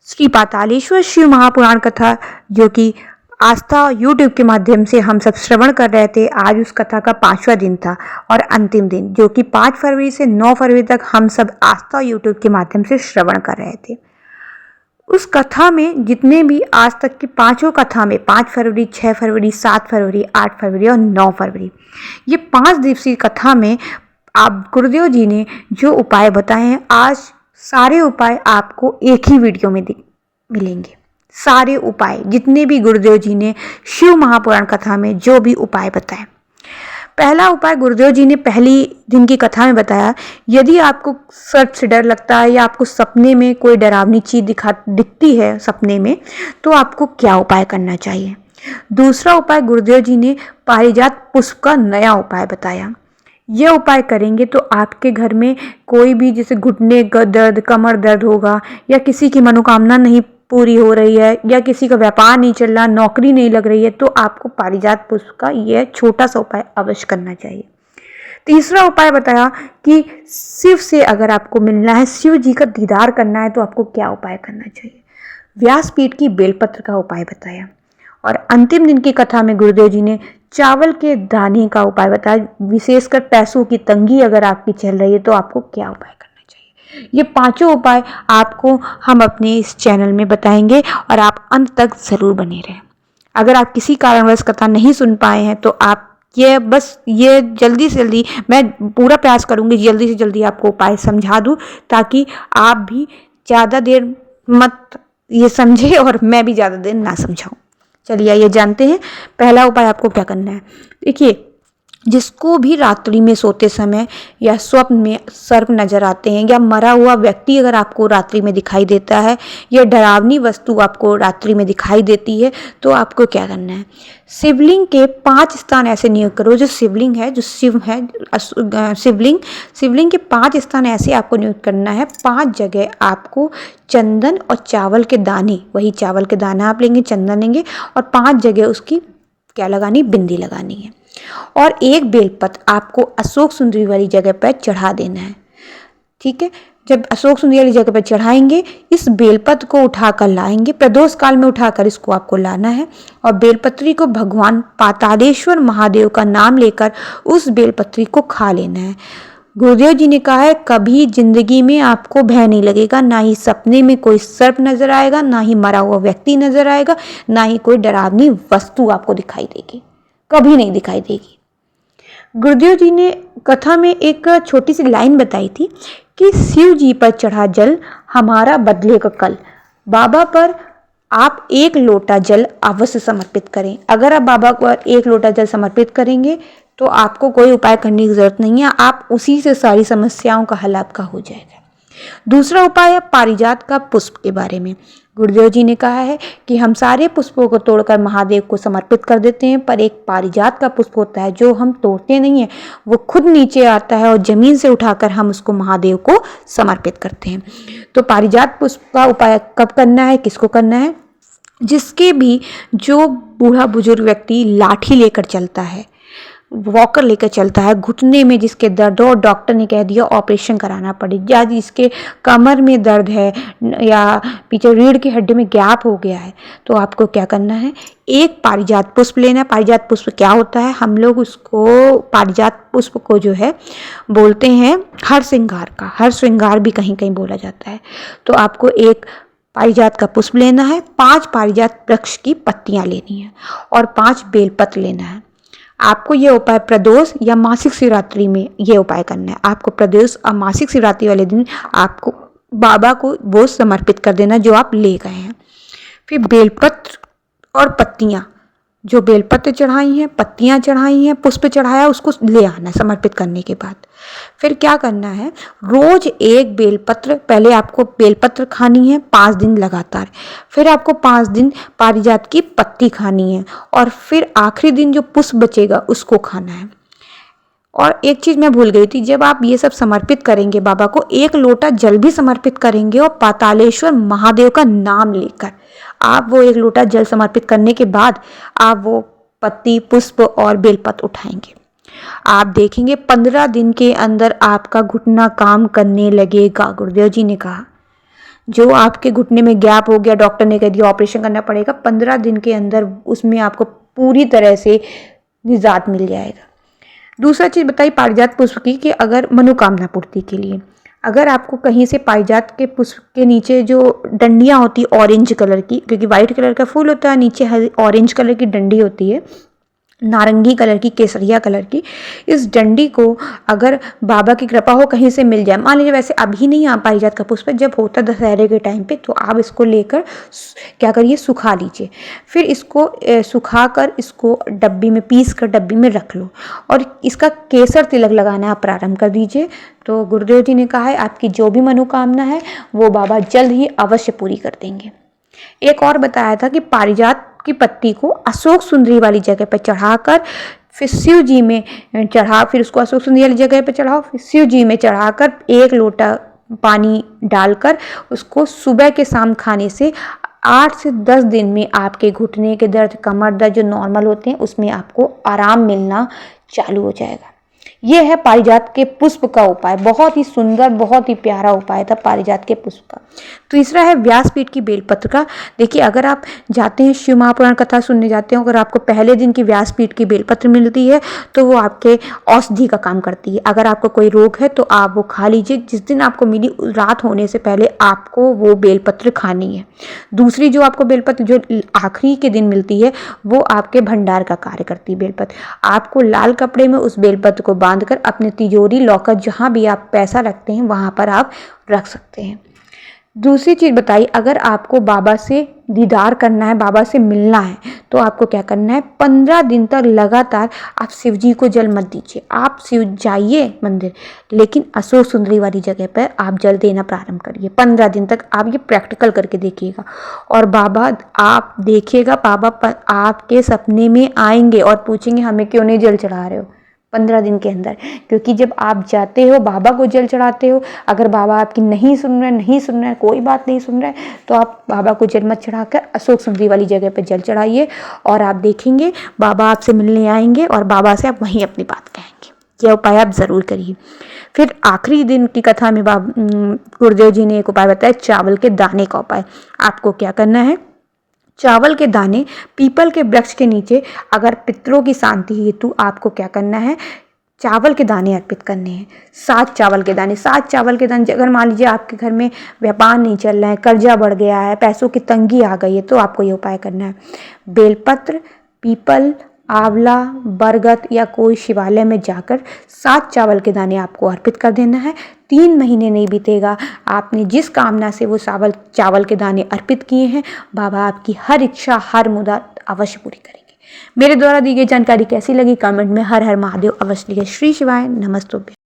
श्री पातालेश्वर शिव महापुराण कथा जो कि आस्था यूट्यूब के माध्यम से हम सब श्रवण कर रहे थे। आज उस कथा का 5वां दिन था और अंतिम दिन, जो कि 5 फरवरी से 9 फरवरी तक हम सब आस्था यूट्यूब के माध्यम से श्रवण कर रहे थे। उस कथा में जितने भी आज तक की 5 कथा में 5 फरवरी, 6 फरवरी, 7 फरवरी, 8 फरवरी और 9 फरवरी, ये 5 दिवसीय कथा में आप गुरुदेव जी ने जो उपाय बताए हैं, आज सारे उपाय आपको एक ही वीडियो में मिलेंगे। सारे उपाय जितने भी गुरुदेव जी ने शिव महापुराण कथा में जो भी उपाय बताए। पहला उपाय गुरुदेव जी ने पहली दिन की कथा में बताया, यदि आपको सर्प से डर लगता है या आपको सपने में कोई डरावनी चीज दिखती है सपने में, तो आपको क्या उपाय करना चाहिए। दूसरा उपाय गुरुदेव जी ने पारिजात पुष्प का नया उपाय बताया। यह उपाय करेंगे तो आपके घर में कोई भी जैसे घुटने का दर्द, कमर दर्द होगा, या किसी की मनोकामना नहीं पूरी हो रही है, या किसी का व्यापार नहीं चल रहा, नौकरी नहीं लग रही है, तो आपको पारिजात पुष्प का यह छोटा सा उपाय अवश्य करना चाहिए। तीसरा उपाय बताया कि शिव से अगर आपको मिलना है, शिव जी का दीदार करना है, तो आपको क्या उपाय करना चाहिए। व्यासपीठ की बेलपत्र का उपाय बताया। और अंतिम दिन की कथा में गुरुदेव जी ने चावल के दाने का उपाय बताया। विशेषकर पैसों की तंगी अगर आपकी चल रही है तो आपको क्या उपाय करना चाहिए। ये 5 उपाय आपको हम अपने इस चैनल में बताएंगे और आप अंत तक जरूर बने रहें। अगर आप किसी कारणवश कथा नहीं सुन पाए हैं तो आप ये जल्दी से जल्दी, मैं पूरा प्रयास करूंगी जल्दी से जल्दी आपको उपाय समझा दूं, ताकि आप भी ज़्यादा देर मत ये समझे और मैं भी ज़्यादा देर ना समझाऊं। चलिए ये जानते हैं पहला उपाय आपको क्या करना है। देखिए, जिसको भी रात्रि में सोते समय या स्वप्न में सर्प नजर आते हैं, या मरा हुआ व्यक्ति अगर आपको रात्रि में दिखाई देता है, या डरावनी वस्तु आपको रात्रि में दिखाई देती है, तो आपको क्या करना है। शिवलिंग के 5 स्थान ऐसे नियोग करो। जो शिवलिंग है, जो शिव है, शिवलिंग के 5 स्थान ऐसे आपको नियुक्त करना है। 5 जगह आपको चंदन और चावल के दाने, वही चावल के दाना आप लेंगे, चंदन लेंगे, और 5 जगह उसकी क्या लगानी, बिंदी लगानी है। और एक बेलपत्र आपको अशोक सुंदरी वाली जगह पर चढ़ा देना है। ठीक है, जब अशोक सुंदरी वाली जगह पर चढ़ाएंगे, इस बेलपत्र को उठाकर लाएंगे, प्रदोष काल में उठाकर इसको आपको लाना है, और बेलपत्री को भगवान पातालेश्वर महादेव का नाम लेकर उस बेलपत्री को खा लेना है। गुरुदेव जी ने कहा है, कभी जिंदगी में आपको भय नहीं लगेगा, ना ही सपने में कोई सर्प नजर आएगा, ना ही मरा हुआ व्यक्ति नजर आएगा, ना ही कोई डरावनी वस्तु आपको दिखाई देगी, कभी नहीं दिखाई देगी। गुरुदेव जी ने कथा में एक छोटी सी लाइन बताई थी कि शिव जी पर चढ़ा जल हमारा बदलेगा कल। बाबा पर आप 1 लोटा जल अवश्य समर्पित करें। अगर आप बाबा को 1 लोटा जल समर्पित करेंगे तो आपको कोई उपाय करने की जरूरत नहीं है, आप उसी से सारी समस्याओं का हल आपका हो जाएगा। दूसरा उपाय है पारिजात का पुष्प के बारे में। गुरुदेव जी ने कहा है कि हम सारे पुष्पों को तोड़कर महादेव को समर्पित कर देते हैं, पर एक पारिजात का पुष्प होता है जो हम तोड़ते नहीं है, वो खुद नीचे आता है और जमीन से उठाकर हम उसको महादेव को समर्पित करते हैं। तो पारिजात पुष्प का उपाय कब करना है, किसको करना है। जिसके भी जो बूढ़ा बुजुर्ग व्यक्ति लाठी लेकर चलता है, वॉकर लेकर चलता है, घुटने में जिसके दर्द हो, डॉक्टर ने कह दिया ऑपरेशन कराना पड़े, या जिसके कमर में दर्द है, या पीछे रीढ़ की हड्डी में गैप हो गया है, तो आपको क्या करना है, एक पारिजात पुष्प लेना है। पारिजात पुष्प क्या होता है, हम लोग उसको पारिजात पुष्प को जो है बोलते हैं हर श्रृंगार का, हर श्रृंगार भी कहीं कहीं बोला जाता है। तो आपको एक पारिजात का पुष्प लेना है, 5 पारिजात वृक्ष की पत्तियां लेनी है, और 5 बेलपत्र लेना है। आपको यह उपाय प्रदोष या मासिक शिवरात्रि में यह उपाय करना है। आपको प्रदोष और मासिक शिवरात्रि वाले दिन आपको बाबा को वो समर्पित कर देना जो आप ले गए हैं। फिर बेलपत्र और पत्तियां, जो बेलपत्र चढ़ाई हैं, पत्तियां चढ़ाई हैं, पुष्प चढ़ाया, उसको ले आना समर्पित करने के बाद। फिर क्या करना है, रोज एक बेलपत्र, पहले आपको बेलपत्र खानी है 5 दिन लगातार, फिर आपको 5 दिन पारिजात की पत्ती खानी है, और फिर आखिरी दिन जो पुष्प बचेगा उसको खाना है। और एक चीज मैं भूल गई थी, जब आप ये सब समर्पित करेंगे बाबा को, 1 लोटा जल भी समर्पित करेंगे, और पातालेश्वर महादेव का नाम लेकर आप वो 1 लोटा जल समर्पित करने के बाद आप वो पत्ती, पुष्प और बेलपत्र उठाएंगे। आप देखेंगे 15 दिन के अंदर आपका घुटना काम करने लगेगा। गुरुदेव जी ने कहा जो आपके घुटने में गैप हो गया, डॉक्टर ने कह दिया ऑपरेशन करना पड़ेगा, 15 दिन के अंदर उसमें आपको पूरी तरह से निजात मिल जाएगा। दूसरा चीज़ बताई पारिजात पुष्प की कि अगर मनोकामना पूर्ति के लिए, अगर आपको कहीं से पारिजात के पुष्प के नीचे जो डंडियाँ होती है ऑरेंज कलर की, क्योंकि वाइट कलर का फूल होता है, नीचे हरी ऑरेंज कलर की डंडी होती है, नारंगी कलर की, केसरिया कलर की, इस डंडी को अगर बाबा की कृपा हो कहीं से मिल जाए, मान लीजिए वैसे अभी नहीं आ पारिजात का पुष्प, जब होता दशहरे के टाइम पे, तो आप इसको लेकर क्या करिए, सुखा लीजिए। फिर इसको सुखाकर इसको डब्बी में पीस कर डब्बी में रख लो और इसका केसर तिलक लगाना आप प्रारंभ कर दीजिए। तो गुरुदेव जी ने कहा है आपकी जो भी मनोकामना है वो बाबा जल्द ही अवश्य पूरी कर देंगे। एक और बताया था कि पारिजात की पत्ती को अशोक सुंदरी वाली जगह पर चढ़ाकर फिर शिव जी में फिर उसको अशोक सुंदरी वाली जगह पर चढ़ाओ, फिर शिव जी में चढ़ाकर 1 लोटा पानी डालकर उसको सुबह के शाम खाने से 8 से 10 दिन में आपके घुटने के दर्द, कमर दर्द जो नॉर्मल होते हैं उसमें आपको आराम मिलना चालू हो जाएगा। ये है पारिजात के पुष्प का उपाय, बहुत ही सुंदर, बहुत ही प्यारा उपाय था पारिजात के पुष्प का। तीसरा है व्यासपीठ की बेलपत्र का। देखिए अगर आप जाते हैं शिव महापुराण कथा सुनने जाते हो, अगर आपको पहले दिन की व्यासपीठ की बेलपत्र मिलती है तो वो आपके औषधि का काम करती है। अगर आपको कोई रोग है तो आप वो खा लीजिए, जिस दिन आपको मिली रात होने से पहले आपको वो बेलपत्र खानी है। दूसरी जो आपको बेलपत्र जो आखिरी के दिन मिलती है वो आपके भंडार का कार्य करती है बेलपत्र। आपको लाल कपड़े में उस बेलपत्र को बांधकर अपने तिजोरी, लॉकर, जहां भी आप पैसा रखते हैं वहां पर आप रख सकते हैं। दूसरी चीज़ बताई, अगर आपको बाबा से दीदार करना है, बाबा से मिलना है, तो आपको क्या करना है, 15 दिन तक लगातार आप शिव जी को जल मत दीजिए। आप शिव जाइए मंदिर, लेकिन अशोक सुंदरी वाली जगह पर आप जल देना प्रारंभ करिए। 15 दिन तक आप ये प्रैक्टिकल करके देखिएगा और बाबा आप देखिएगा, बाबा आपके सपने में आएंगे और पूछेंगे हमें क्यों नहीं जल चढ़ा रहे हो 15 दिन के अंदर। क्योंकि जब आप जाते हो बाबा को जल चढ़ाते हो, अगर बाबा आपकी नहीं सुन रहे, कोई बात नहीं सुन रहे, तो आप बाबा को जल मत चढ़ाकर अशोक सुंदरी वाली जगह पर जल चढ़ाइए और आप देखेंगे बाबा आपसे मिलने आएंगे और बाबा से आप वहीं अपनी बात कहेंगे। यह उपाय आप ज़रूर करिए। फिर आखिरी दिन की कथा में गुरुदेव जी ने एक उपाय बताया, चावल के दाने का उपाय। आपको क्या करना है, चावल के दाने पीपल के वृक्ष के नीचे, अगर पितरों की शांति हेतु आपको क्या करना है, चावल के दाने अर्पित करने हैं। 7 चावल के दाने, 7 चावल के दाने। अगर मान लीजिए आपके घर में व्यापार नहीं चल रहा है, कर्जा बढ़ गया है, पैसों की तंगी आ गई है, तो आपको ये उपाय करना है। बेलपत्र, पीपल, आंवला, बरगद या कोई शिवालय में जाकर 7 चावल के दाने आपको अर्पित कर देना है। 3 महीने नहीं बीतेगा, आपने जिस कामना से वो चावल के दाने अर्पित किए हैं, बाबा आपकी हर इच्छा, हर मुराद अवश्य पूरी करेंगे। मेरे द्वारा दी गई जानकारी कैसी लगी कमेंट में हर हर महादेव अवश्य लिखिए। श्री शिवाय नमस्तुभ्यं।